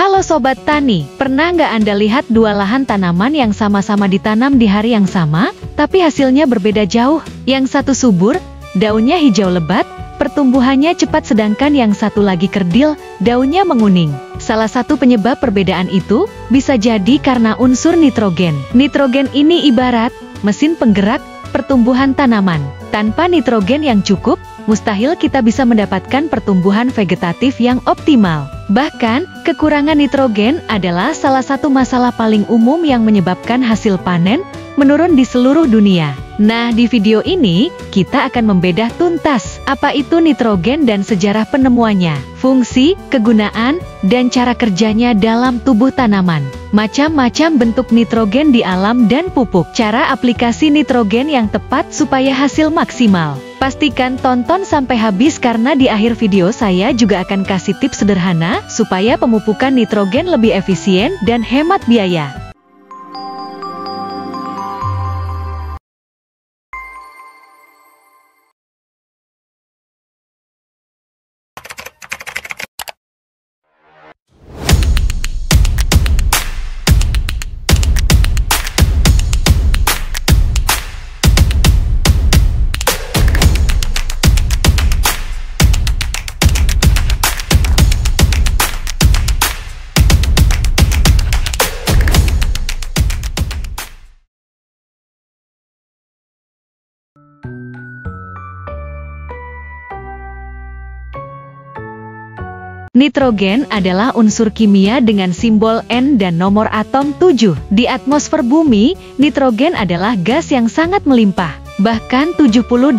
Halo Sobat Tani, pernah nggak Anda lihat dua lahan tanaman yang sama-sama ditanam di hari yang sama, tapi hasilnya berbeda jauh? Yang satu subur, daunnya hijau lebat, pertumbuhannya cepat, sedangkan yang satu lagi kerdil, daunnya menguning. Salah satu penyebab perbedaan itu bisa jadi karena unsur nitrogen. Nitrogen ini ibarat mesin penggerak pertumbuhan tanaman. Tanpa nitrogen yang cukup, mustahil kita bisa mendapatkan pertumbuhan vegetatif yang optimal. Bahkan, kekurangan nitrogen adalah salah satu masalah paling umum yang menyebabkan hasil panen menurun di seluruh dunia. Nah, di video ini, kita akan membedah tuntas apa itu nitrogen dan sejarah penemuannya, fungsi, kegunaan, dan cara kerjanya dalam tubuh tanaman. Macam-macam bentuk nitrogen di alam dan pupuk. Cara aplikasi nitrogen yang tepat supaya hasil maksimal. Pastikan tonton sampai habis karena di akhir video saya juga akan kasih tips sederhana supaya pemupukan nitrogen lebih efisien dan hemat biaya. Nitrogen adalah unsur kimia dengan simbol N dan nomor atom 7. Di atmosfer bumi, nitrogen adalah gas yang sangat melimpah. Bahkan 78%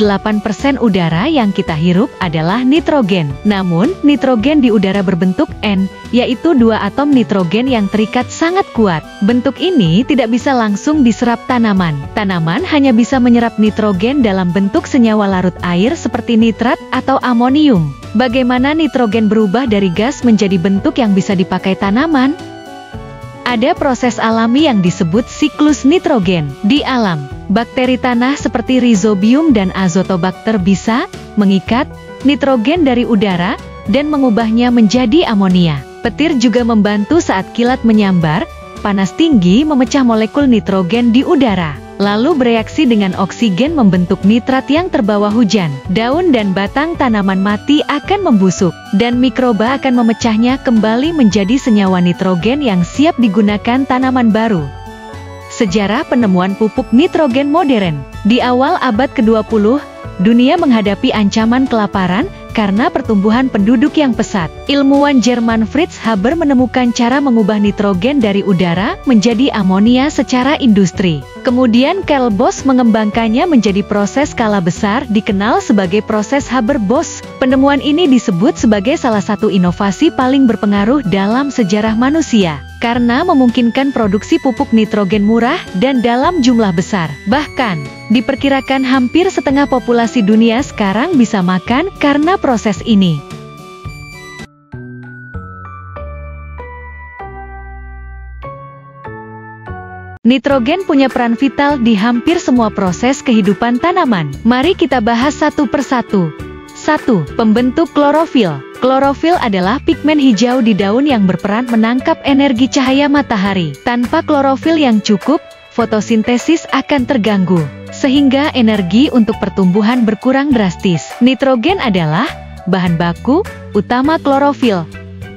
udara yang kita hirup adalah nitrogen. Namun, nitrogen di udara berbentuk N, yaitu dua atom nitrogen yang terikat sangat kuat. Bentuk ini tidak bisa langsung diserap tanaman. Tanaman hanya bisa menyerap nitrogen dalam bentuk senyawa larut air seperti nitrat atau amonium. Bagaimana nitrogen berubah dari gas menjadi bentuk yang bisa dipakai tanaman? Ada proses alami yang disebut siklus nitrogen. Di alam, bakteri tanah seperti Rhizobium dan Azotobacter bisa mengikat nitrogen dari udara dan mengubahnya menjadi amonia. Petir juga membantu saat kilat menyambar, panas tinggi memecah molekul nitrogen di udara, lalu bereaksi dengan oksigen membentuk nitrat yang terbawa hujan. Daun dan batang tanaman mati akan membusuk, dan mikroba akan memecahnya kembali menjadi senyawa nitrogen yang siap digunakan tanaman baru. Sejarah penemuan pupuk nitrogen modern. Di awal abad ke-20, dunia menghadapi ancaman kelaparan karena pertumbuhan penduduk yang pesat. Ilmuwan Jerman Fritz Haber menemukan cara mengubah nitrogen dari udara menjadi amonia secara industri. Kemudian Karl Bosch mengembangkannya menjadi proses skala besar dikenal sebagai proses Haber-Bosch. Penemuan ini disebut sebagai salah satu inovasi paling berpengaruh dalam sejarah manusia, karena memungkinkan produksi pupuk nitrogen murah dan dalam jumlah besar. Bahkan, diperkirakan hampir setengah populasi dunia sekarang bisa makan karena proses ini. Nitrogen punya peran vital di hampir semua proses kehidupan tanaman. Mari kita bahas satu persatu. 1. Pembentuk klorofil. Klorofil adalah pigmen hijau di daun yang berperan menangkap energi cahaya matahari. Tanpa klorofil yang cukup, fotosintesis akan terganggu, sehingga energi untuk pertumbuhan berkurang drastis. Nitrogen adalah bahan baku utama klorofil.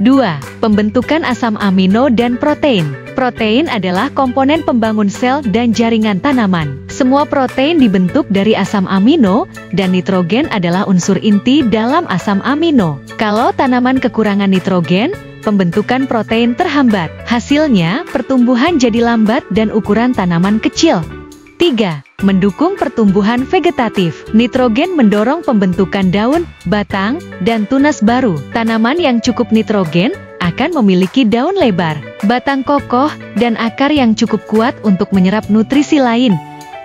2. Pembentukan asam amino dan protein. Protein adalah komponen pembangun sel dan jaringan tanaman. Semua protein dibentuk dari asam amino, dan nitrogen adalah unsur inti dalam asam amino. Kalau tanaman kekurangan nitrogen, pembentukan protein terhambat. Hasilnya, pertumbuhan jadi lambat dan ukuran tanaman kecil. 3. Mendukung pertumbuhan vegetatif. Nitrogen mendorong pembentukan daun, batang, dan tunas baru. Tanaman yang cukup nitrogen akan memiliki daun lebar, batang kokoh, dan akar yang cukup kuat untuk menyerap nutrisi lain.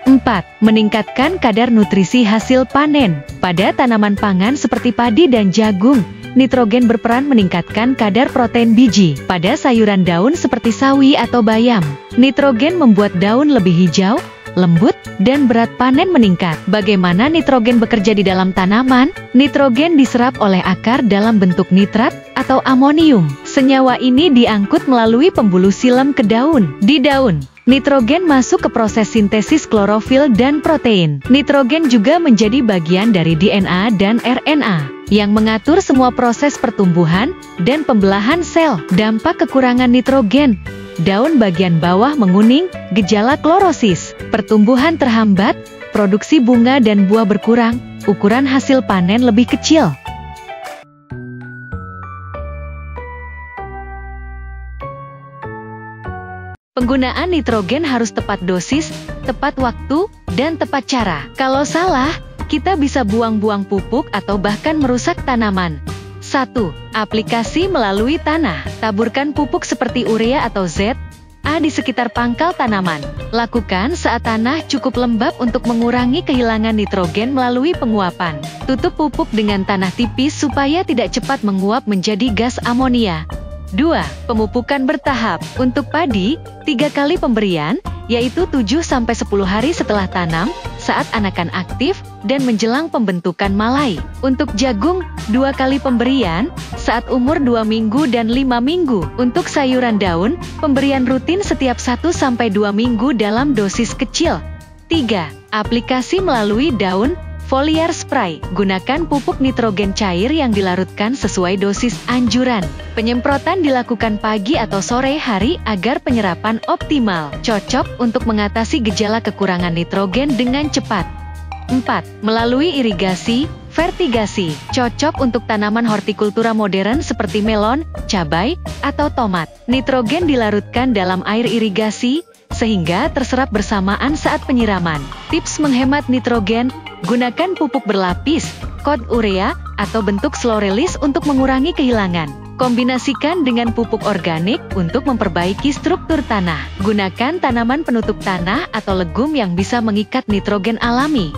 4. Meningkatkan kadar nutrisi hasil panen. Pada tanaman pangan seperti padi dan jagung, nitrogen berperan meningkatkan kadar protein biji. Pada sayuran daun seperti sawi atau bayam, nitrogen membuat daun lebih hijau, lembut, dan berat panen meningkat. Bagaimana nitrogen bekerja di dalam tanaman? Nitrogen diserap oleh akar dalam bentuk nitrat atau amonium. Senyawa ini diangkut melalui pembuluh silem ke daun. Di daun, nitrogen masuk ke proses sintesis klorofil dan protein. Nitrogen juga menjadi bagian dari DNA dan RNA yang mengatur semua proses pertumbuhan dan pembelahan sel. Dampak kekurangan nitrogen: daun bagian bawah menguning, gejala klorosis, pertumbuhan terhambat, produksi bunga dan buah berkurang, ukuran hasil panen lebih kecil. Penggunaan nitrogen harus tepat dosis, tepat waktu, dan tepat cara. Kalau salah, kita bisa buang-buang pupuk atau bahkan merusak tanaman. 1. Aplikasi melalui tanah. Taburkan pupuk seperti urea atau ZA di sekitar pangkal tanaman. Lakukan saat tanah cukup lembab untuk mengurangi kehilangan nitrogen melalui penguapan. Tutup pupuk dengan tanah tipis supaya tidak cepat menguap menjadi gas amonia. 2. Pemupukan bertahap. Untuk padi, 3 kali pemberian, yaitu 7-10 hari setelah tanam, saat anakan aktif, dan menjelang pembentukan malai. Untuk jagung, 2 kali pemberian, saat umur 2 minggu dan 5 minggu. Untuk sayuran daun, pemberian rutin setiap 1-2 minggu dalam dosis kecil. 3. Aplikasi melalui daun, foliar spray. Gunakan pupuk nitrogen cair yang dilarutkan sesuai dosis anjuran. Penyemprotan dilakukan pagi atau sore hari agar penyerapan optimal. Cocok untuk mengatasi gejala kekurangan nitrogen dengan cepat. 4. Melalui irigasi, vertigasi. Cocok untuk tanaman hortikultura modern seperti melon, cabai, atau tomat. Nitrogen dilarutkan dalam air irigasi, sehingga terserap bersamaan saat penyiraman. Tips menghemat nitrogen: gunakan pupuk berlapis, kod urea, atau bentuk slow release untuk mengurangi kehilangan. Kombinasikan dengan pupuk organik untuk memperbaiki struktur tanah. Gunakan tanaman penutup tanah atau legum yang bisa mengikat nitrogen alami.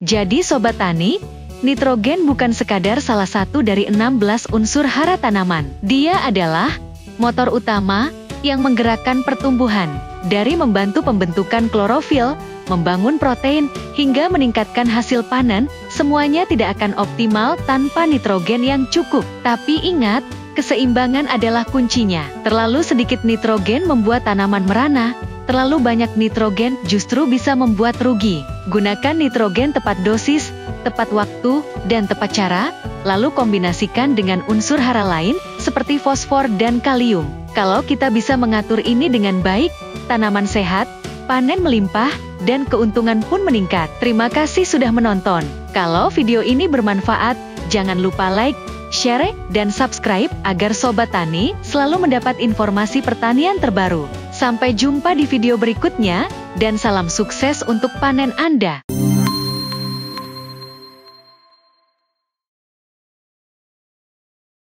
Jadi Sobat Tani, nitrogen bukan sekadar salah satu dari 16 unsur hara tanaman. Dia adalah motor utama yang menggerakkan pertumbuhan, dari membantu pembentukan klorofil, membangun protein, hingga meningkatkan hasil panen. Semuanya tidak akan optimal tanpa nitrogen yang cukup. Tapi ingat, keseimbangan adalah kuncinya. Terlalu sedikit nitrogen membuat tanaman merana, terlalu banyak nitrogen justru bisa membuat rugi. Gunakan nitrogen tepat dosis, tepat waktu, dan tepat cara, lalu kombinasikan dengan unsur hara lain seperti fosfor dan kalium. Kalau kita bisa mengatur ini dengan baik, tanaman sehat, panen melimpah, dan keuntungan pun meningkat. Terima kasih sudah menonton. Kalau video ini bermanfaat, jangan lupa like, share, dan subscribe agar Sobat Tani selalu mendapat informasi pertanian terbaru. Sampai jumpa di video berikutnya, dan salam sukses untuk panen Anda.